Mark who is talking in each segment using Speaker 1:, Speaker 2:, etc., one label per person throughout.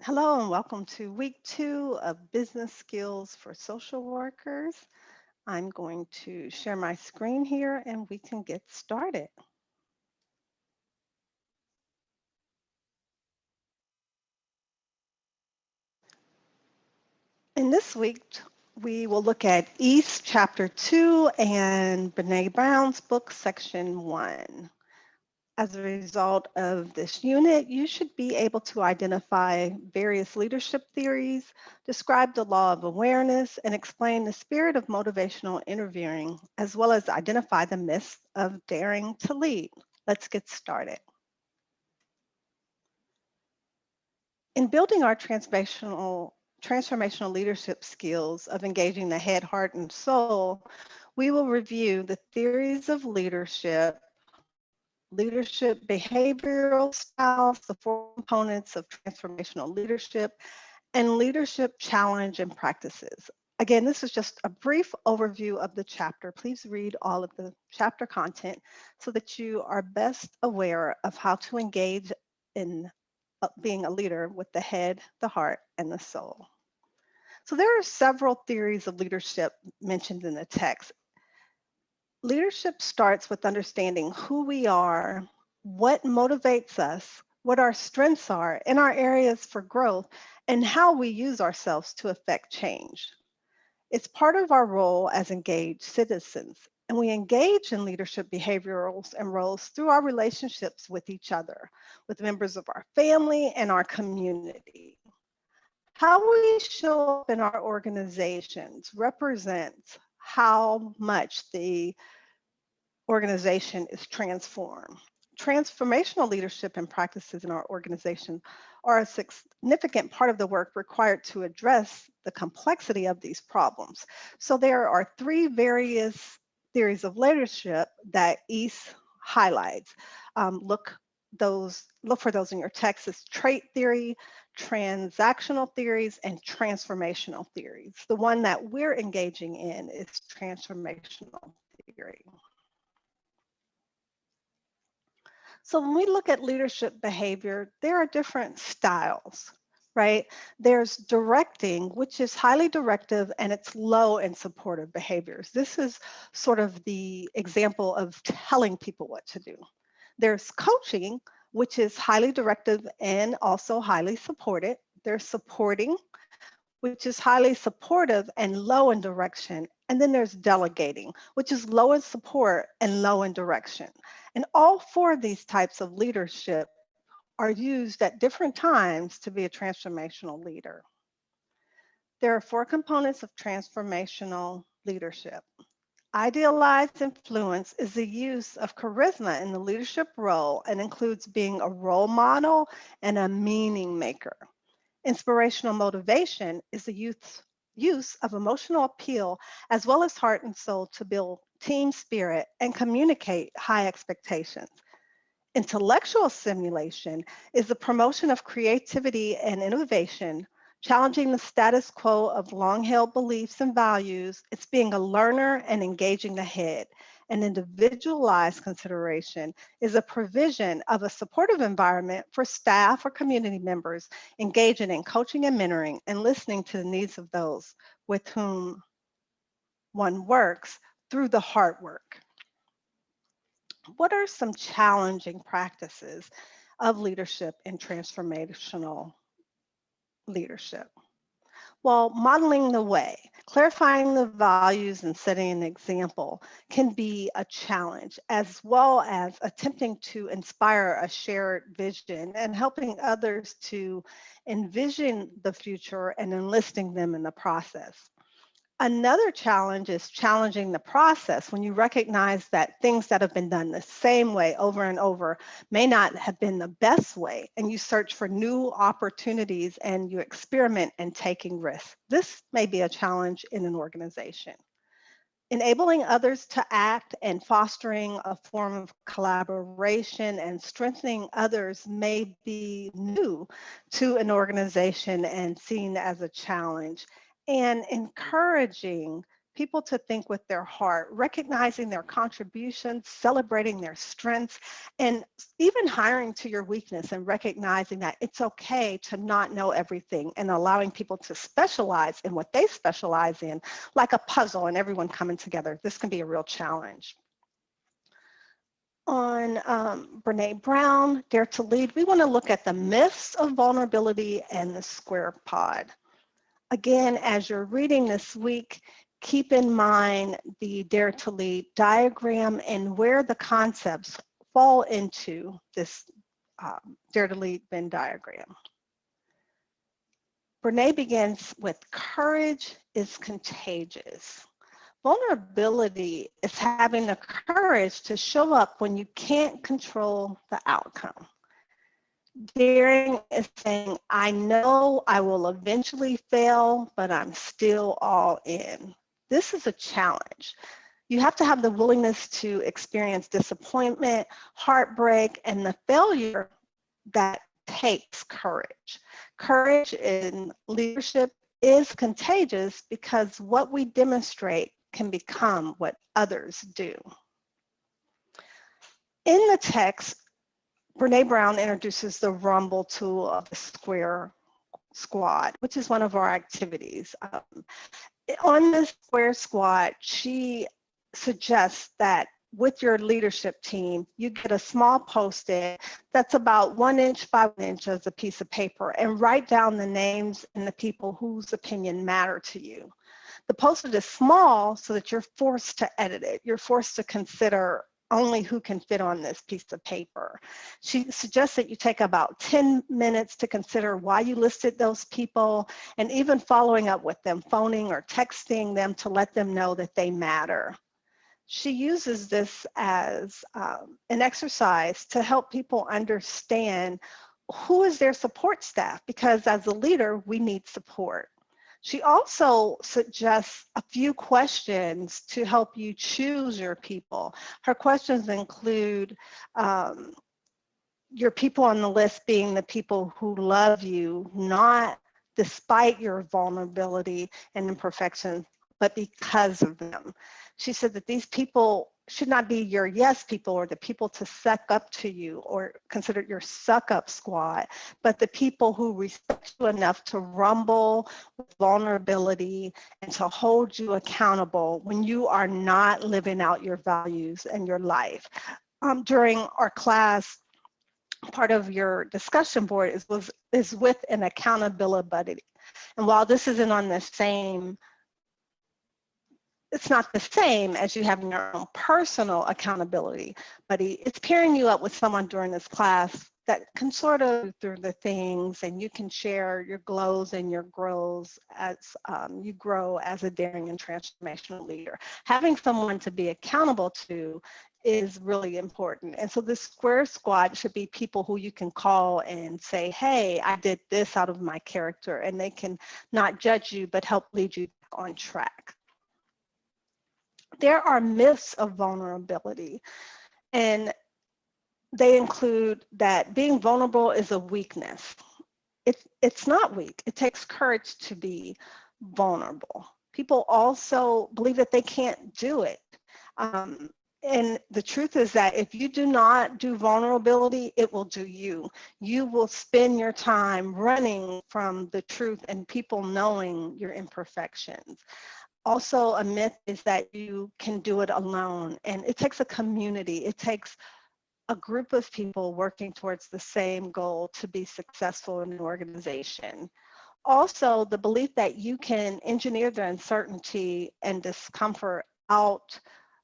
Speaker 1: Hello and welcome to week 2 of Business Skills for Social Workers. I'm going to share my screen here and we can get started. In this week, we will look at East Chapter 2 and Brene Brown's book, Section 1. As a result of this unit, you should be able to identify various leadership theories, describe the law of awareness, and explain the spirit of motivational interviewing, as well as identify the myths of daring to lead. Let's get started. In building our transformational leadership skills of engaging the head, heart, and soul, we will review the theories of leadership behavioral styles, the 4 components of transformational leadership, and leadership challenge and practices. Again, this is just a brief overview of the chapter. Please read all of the chapter content so that you are best aware of how to engage in being a leader with the head, the heart, and the soul. So there are several theories of leadership mentioned in the text. Leadership starts with understanding who we are, what motivates us, what our strengths are, and our areas for growth, and how we use ourselves to affect change. It's part of our role as engaged citizens, and we engage in leadership behaviorals and roles through our relationships with each other, with members of our family and our community. How we show up in our organizations represents how much the organization is transformed. Transformational leadership and practices in our organization are a significant part of the work required to address the complexity of these problems. So there are 3 various theories of leadership that East highlights. Look for those in your text. It's trait theory, transactional theories, and transformational theories. The one that we're engaging in is transformational theory. So when we look at leadership behavior, there are different styles, right? There's directing, which is highly directive and it's low in supportive behaviors. This is sort of the example of telling people what to do. There's coaching, which is highly directive and also highly supported. There's supporting, which is highly supportive and low in direction. And then there's delegating, which is low in support and low in direction. And all 4 of these types of leadership are used at different times to be a transformational leader. There are 4 components of transformational leadership. Idealized influence is the use of charisma in the leadership role and includes being a role model and a meaning maker. Inspirational motivation is the use of emotional appeal as well as heart and soul to build team spirit and communicate high expectations. Intellectual stimulation is the promotion of creativity and innovation, challenging the status quo of long held beliefs and values. It's being a learner and engaging the head. And individualized consideration is a provision of a supportive environment for staff or community members engaging in coaching and mentoring and listening to the needs of those with whom one works through the hard work. What are some challenging practices of leadership and transformational leadership? Well, modeling the way, clarifying the values and setting an example can be a challenge, as well as attempting to inspire a shared vision and helping others to envision the future and enlisting them in the process. Another challenge is challenging the process when you recognize that things that have been done the same way over and over may not have been the best way, and you search for new opportunities and you experiment and taking risks. This may be a challenge in an organization. Enabling others to act and fostering a form of collaboration and strengthening others may be new to an organization and seen as a challenge. And encouraging people to think with their heart, recognizing their contributions, celebrating their strengths, and even hiring to your weakness and recognizing that it's okay to not know everything and allowing people to specialize in what they specialize in, like a puzzle and everyone coming together. This can be a real challenge. On Brene Brown, Dare to Lead, we want to look at the myths of vulnerability and the square pod. Again, as you're reading this week, keep in mind the Dare to Lead diagram and where the concepts fall into this Dare to Lead Venn diagram. Brene begins with courage is contagious. Vulnerability is having the courage to show up when you can't control the outcome. Daring is saying, I know I will eventually fail, but I'm still all in. This is a challenge. You have to have the willingness to experience disappointment, heartbreak, and the failure that takes courage. Courage in leadership is contagious because what we demonstrate can become what others do. In the text, Brene Brown introduces the Rumble tool of the Square Squad, which is one of our activities. On the Square Squad, she suggests that with your leadership team, you get a small Post-it that's about 1 inch by 1 inch as a piece of paper and write down the names and the people whose opinion matter to you. The Post-it is small so that you're forced to edit it. You're forced to consider only who can fit on this piece of paper. She suggests that you take about 10 minutes to consider why you listed those people and even following up with them, phoning or texting them to let them know that they matter. She uses this as an exercise to help people understand who is their support staff, because as a leader, we need support. She also suggests a few questions to help you choose your people. Her questions include your people on the list being the people who love you, not despite your vulnerability and imperfections, but because of them. She said that these people should not be your yes people or the people to suck up to you or consider your suck up squad, but the people who respect you enough to rumble with vulnerability and to hold you accountable when you are not living out your values and your life. During our class, part of your discussion board is with an accountability buddy. And while this isn't on the same, it's not the same as you having your own personal accountability buddy, it's pairing you up with someone during this class that can sort of through the things, and you can share your glows and your grows as you grow as a daring and transformational leader. Having someone to be accountable to is really important. And so this Square Squad should be people who you can call and say, hey, I did this out of my character, and they can not judge you, but help lead you on track. There are myths of vulnerability, and they include that being vulnerable is a weakness. It's not weak. It takes courage to be vulnerable. People also believe that they can't do it. And the truth is that if you do not do vulnerability, it will do you. You will spend your time running from the truth and people knowing your imperfections. Also, a myth is that you can do it alone, and it takes a community. It takes a group of people working towards the same goal to be successful in an organization. Also, the belief that you can engineer the uncertainty and discomfort out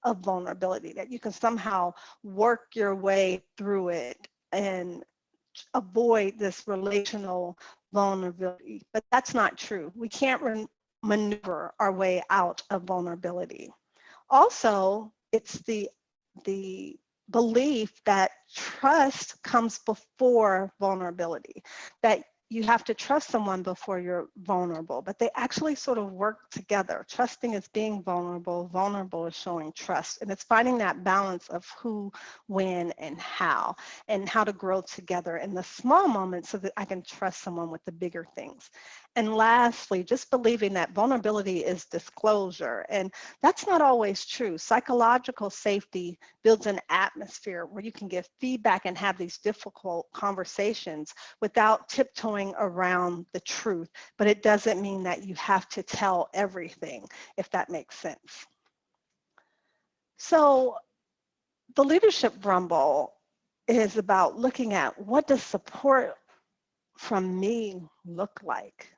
Speaker 1: of vulnerability, that you can somehow work your way through it and avoid this relational vulnerability. But that's not true. We can't maneuver our way out of vulnerability. Also, it's the belief that trust comes before vulnerability, that you have to trust someone before you're vulnerable, but they actually sort of work together. Trusting is being vulnerable, vulnerable is showing trust, and it's finding that balance of who, when, and how to grow together in the small moments so that I can trust someone with the bigger things. And lastly, just believing that vulnerability is disclosure. And that's not always true. Psychological safety builds an atmosphere where you can give feedback and have these difficult conversations without tiptoeing around the truth. But it doesn't mean that you have to tell everything, if that makes sense. So the leadership rumble is about looking at, what does support from me look like?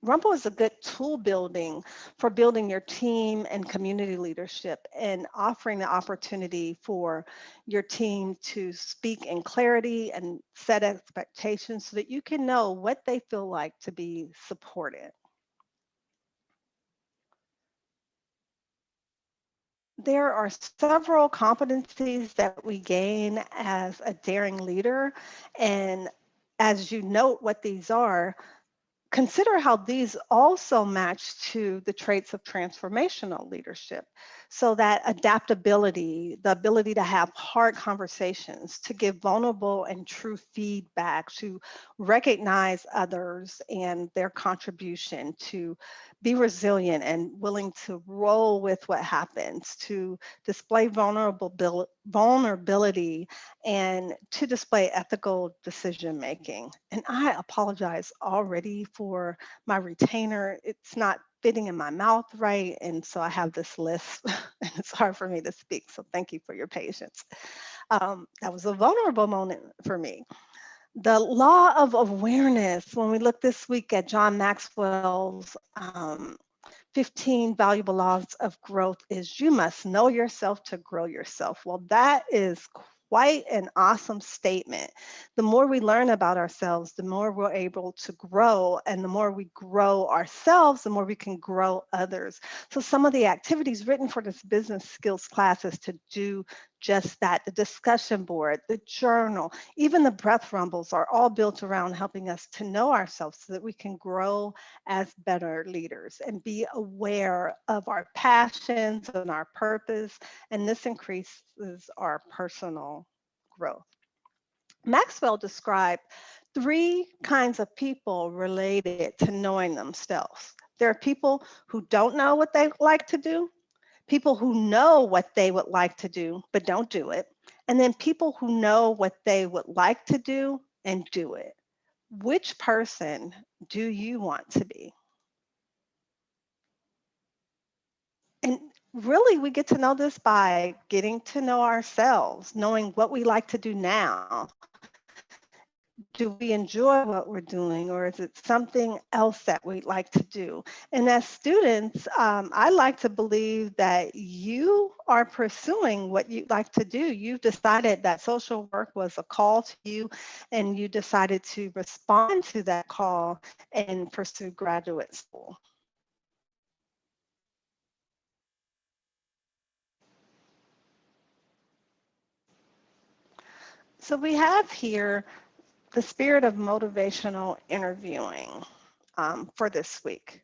Speaker 1: Rumble is a good tool building for building your team and community leadership, and offering the opportunity for your team to speak in clarity and set expectations so that you can know what they feel like to be supported. There are several competencies that we gain as a daring leader, and as you note what these are, consider how these also match to the traits of transformational leadership. So that adaptability, the ability to have hard conversations, to give vulnerable and true feedback, to recognize others and their contribution, to be resilient and willing to roll with what happens, to display vulnerability, and to display ethical decision making. And I apologize already for my retainer. It's not fitting in my mouth right. And so I have this list and it's hard for me to speak. So thank you for your patience. That was a vulnerable moment for me. The law of awareness, when we look this week at John Maxwell's 15 valuable laws of growth, is you must know yourself to grow yourself. Well, that is quite an awesome statement. The more we learn about ourselves, the more we're able to grow, and the more we grow ourselves, the more we can grow others. So some of the activities written for this business skills class is to do just that. The discussion board, the journal, even the breath rumbles are all built around helping us to know ourselves so that we can grow as better leaders and be aware of our passions and our purpose. And this increases our personal growth. Maxwell described three kinds of people related to knowing themselves. There are people who don't know what they like to do, people who know what they would like to do but don't do it, and then people who know what they would like to do and do it. Which person do you want to be? And really, we get to know this by getting to know ourselves, knowing what we like to do now. Do we enjoy what we're doing, or is it something else that we'd like to do? And as students, I like to believe that you are pursuing what you'd like to do. You've decided that social work was a call to you, and you decided to respond to that call and pursue graduate school. So we have here the spirit of motivational interviewing for this week,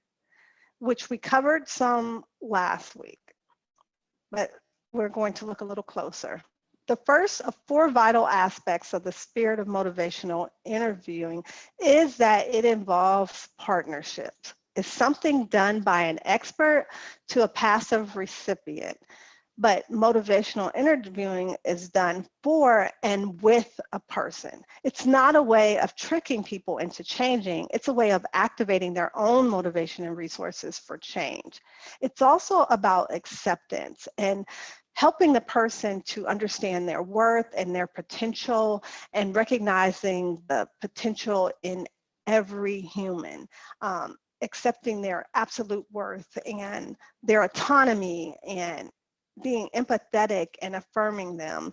Speaker 1: which we covered some last week, but we're going to look a little closer. The first of four vital aspects of the spirit of motivational interviewing is that it involves partnerships. It's something done by an expert to a passive recipient. But motivational interviewing is done for and with a person. It's not a way of tricking people into changing. It's a way of activating their own motivation and resources for change. It's also about acceptance and helping the person to understand their worth and their potential, and recognizing the potential in every human. Accepting their absolute worth and their autonomy, and being empathetic and affirming them,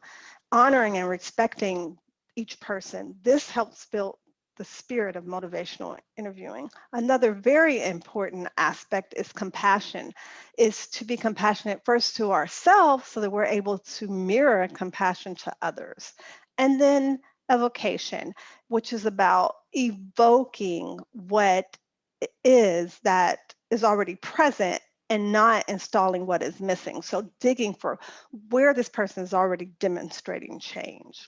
Speaker 1: honoring and respecting each person. This helps build the spirit of motivational interviewing. Another very important aspect is compassion, is to be compassionate first to ourselves so that we're able to mirror compassion to others. And then evocation, which is about evoking what is that is already present and not installing what is missing. So digging for where this person is already demonstrating change.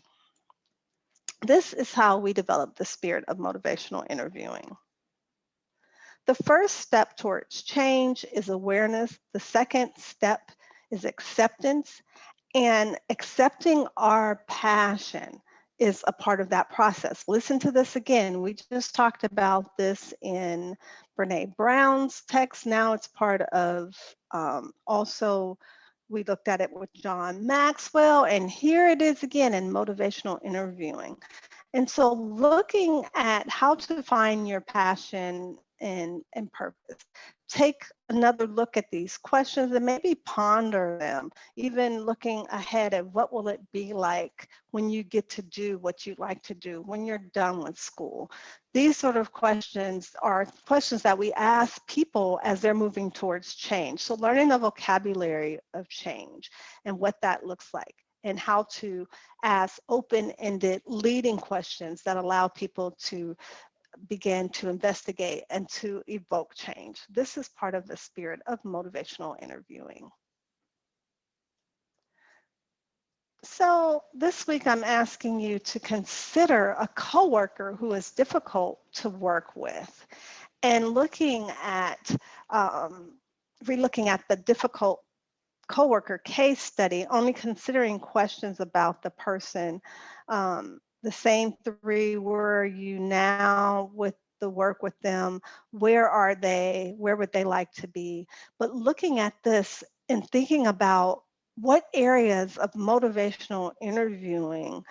Speaker 1: This is how we develop the spirit of motivational interviewing. The first step towards change is awareness. The second step is acceptance. And accepting our passion is a part of that process. Listen to this again. We just talked about this in Brene Brown's text. Now it's part of also, we looked at it with John Maxwell, and here it is again in motivational interviewing. And so looking at how to find your passion and purpose, take another look at these questions and maybe ponder them, even looking ahead at what will it be like when you get to do what you like to do, when you're done with school. These sort of questions are questions that we ask people as they're moving towards change. So learning the vocabulary of change and what that looks like, and how to ask open-ended leading questions that allow people to begin to investigate and to evoke change. This is part of the spirit of motivational interviewing. So this week I'm asking you to consider a coworker who is difficult to work with, and looking at relooking at the difficult coworker case study, only considering questions about the person. The same three: where are you now with the work with them? Where are they? Where would they like to be? But looking at this and thinking about what areas of motivational interviewing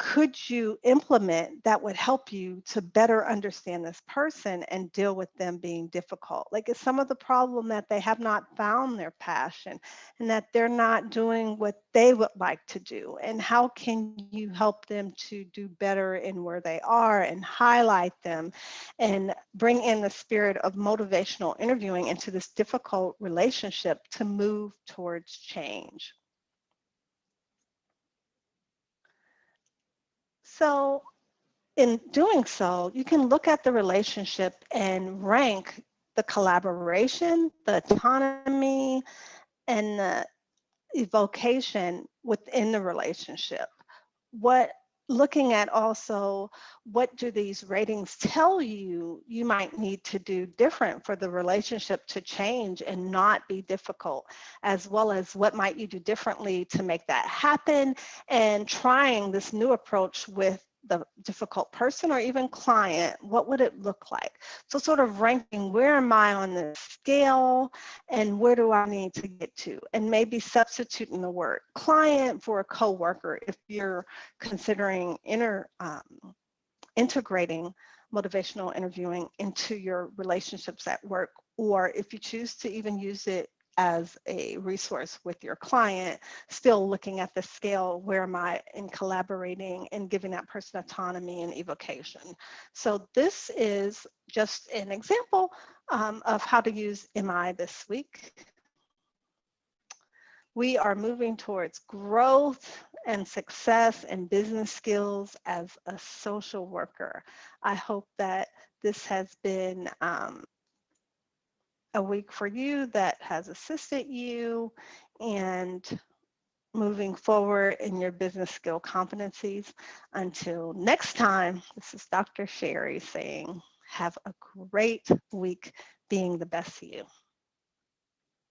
Speaker 1: could you implement that would help you to better understand this person and deal with them being difficult? Like, is some of the problem that they have not found their passion and that they're not doing what they would like to do? And how can you help them to do better in where they are and highlight them and bring in the spirit of motivational interviewing into this difficult relationship to move towards change? So in doing so, you can look at the relationship and rank the collaboration, the autonomy, and the evocation within the relationship. What Looking at also, what do these ratings tell you you might need to do different for the relationship to change and not be difficult, as well as what might you do differently to make that happen, and trying this new approach with the difficult person or even client, what would it look like? So sort of ranking, where am I on the scale and where do I need to get to? And maybe substituting the word client for a coworker if you're considering integrating motivational interviewing into your relationships at work, or if you choose to even use it as a resource with your client, still looking at the scale, where am I in collaborating and giving that person autonomy and evocation. So this is just an example of how to use MI this week. We are moving towards growth and success and business skills as a social worker. I hope that this has been a week for you that has assisted you and moving forward in your business skill competencies. Until next time, this is Dr. Sherry saying, have a great week being the best you.